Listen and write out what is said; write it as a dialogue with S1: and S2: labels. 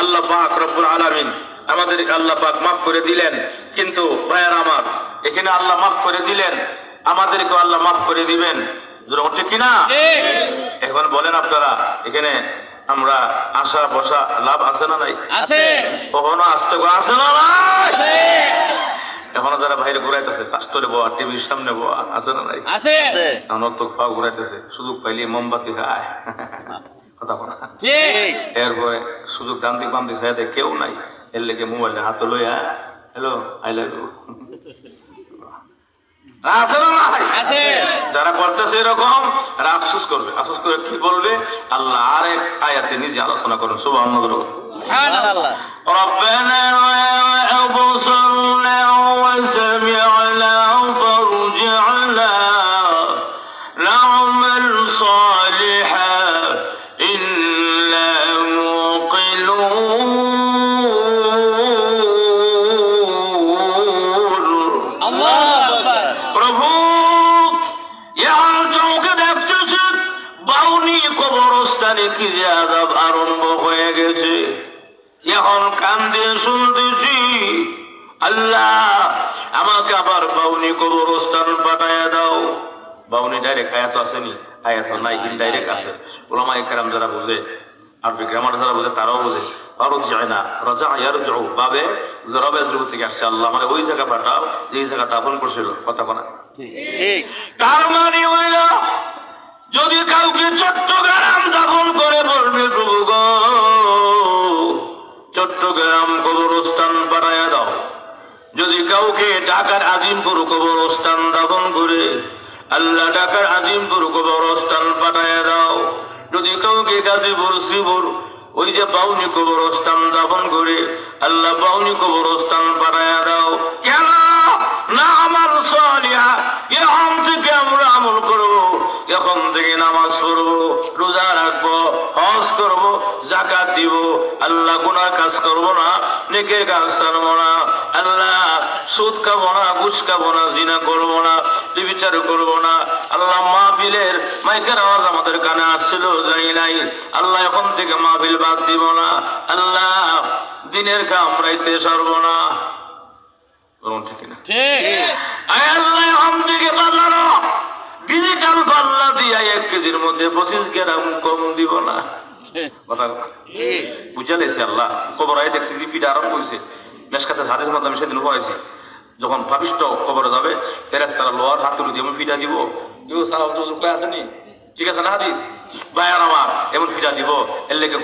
S1: আল্লাহ পাক রব্বুল আলামিন আমাদের আল্লাহ পাক মাফ করে দিলেন, কিন্তু ভাইয়ার আমার এখানে আল্লাহ মাফ করে দিলেন, আমাদেরকে আল্লাহ মাফ করে দিবেন, ঠিক কিনা? এখন বলেন আপনারা, এখানে আমরা আশা বসা লাভ আছে না নাই?
S2: আছে।
S1: কখনো আসতে আছে না নাই? এখনো যারা বাইরে ঘুরাইতেছে শাস্তরে বোয়া, টিভির সামনে বোয়া, আছে না নাই?
S2: আছে।
S1: এখনো তো ফাও ঘুরাইতেছে, সুযোগ পাইলে মোমবাতি খায়, কথা বলা
S2: ঠিক।
S1: এরপরে সুযোগ দান্তিক বান্তি সাইডে কেউ নাই, এর লেগে মোবাইলে হাতে লইয়া হ্যালো আই লাভ ইউ, আছে না নাই?
S2: আছে।
S1: যারা করতেছে এরকম আফসোস করবে, আফসোস করে কি বলবে? আল্লাহ আরেক আয়াতে নিজে আলোচনা করেন, সুবহানাল্লাহ।
S2: সুবহানাল্লাহ।
S1: ربنا أبصرنا وسمعنا فارجعنا نعمل صالحا إنا موقنون
S2: আল্লাহু আকবার।
S1: প্রভু এখন চৌকে দেখতেছে বাউনি কবরস্থানে কি যে আযাব আরম্ভ হয়ে গেছে, এখন কান দিয়ে শুনতেছি আল্লাহ আমাকে আবার বাউনি কবরস্থান পাঠাইয়া দাও। বাউনি ডাইরেক্ট আয়াত আসেনি, আয়াত নাই, ইনডাইরেক্ট আছে। ওলামায়ে কেরাম যারা বুঝে, আরবি গ্রামার যারা বুঝে তারাও বুঝে। ফারুজিনা রাজা ইয়ারজু বাবে জরাবে জরুর থেকে আসছে, আল্লাহ মানে ওই জায়গা পাঠাও যেই জায়গাটা আপন করছিল, কথা বলা
S2: ঠিক।
S1: তার মানে হইল যদি কাউকে চট্টগ্রাম দাফন করে বলবে প্রভু গো চট্টগ্রাম কবরস্থান পাঠাইয়া দাও, যদি কাউকে ঢাকার আজিমপুর কবরস্থান দাফন করে আল্লাহ ঢাকার আজিমপুর কবরস্থান পাঠাইয়া দাও, যদি কাউকে গাজীপুর শ্রীপুর ওই যে বাউনি কবরস্থান দাফন করে আল্লাহ বাউনি কবরস্থান পাঠাইয়া দাও। কেন না আমাল সালিহা, এখন থেকে আমরা আমল করব, এখন থেকে নামাজ পড়বো, রোজা রাখবো, হজ করব, যাকাত দিব, আল্লাহ গুনাহ কাজ করব না, নেকের কাজ ছাড়বো না, আল্লাহ সুদ খাবো না, ঘুষ খাবো না, জিনা করবো না, ব্যভিচার করবো না। আল্লাহ মাহফিলের মাইকের আওয়াজ আমাদের কানে আসছিল, যাই নাই, আল্লাহ এখন থেকে মাহফিল বাদ দিব না, আল্লাহ দিনের কাম রাইতে সারবো না, ঠিক না? আল্লাহ এখন থেকে বাজানো ডিজিটাল পাল্লা দিয়ে 1 কেজির মধ্যে 25 গ্রাম কম দিব না, কথা বুঝা লেছি। আল্লাহ কবর আয় দেখছি যে পিঠা আরম্ভ হয়েছে, মেশকাতে হাদিস মধ্যে আমি সেদিন পড়াইছি, যখন পাপিষ্ট কবরে যাবে ফেরেশতারা লোহার হাতুড়ি দিয়ে এমন পিঠা দিব, কেউ সালাম তো আসেনি, ঠিক আছে না হাদিস ভাই আমার, এমন পিঠা দিব, এর লেগে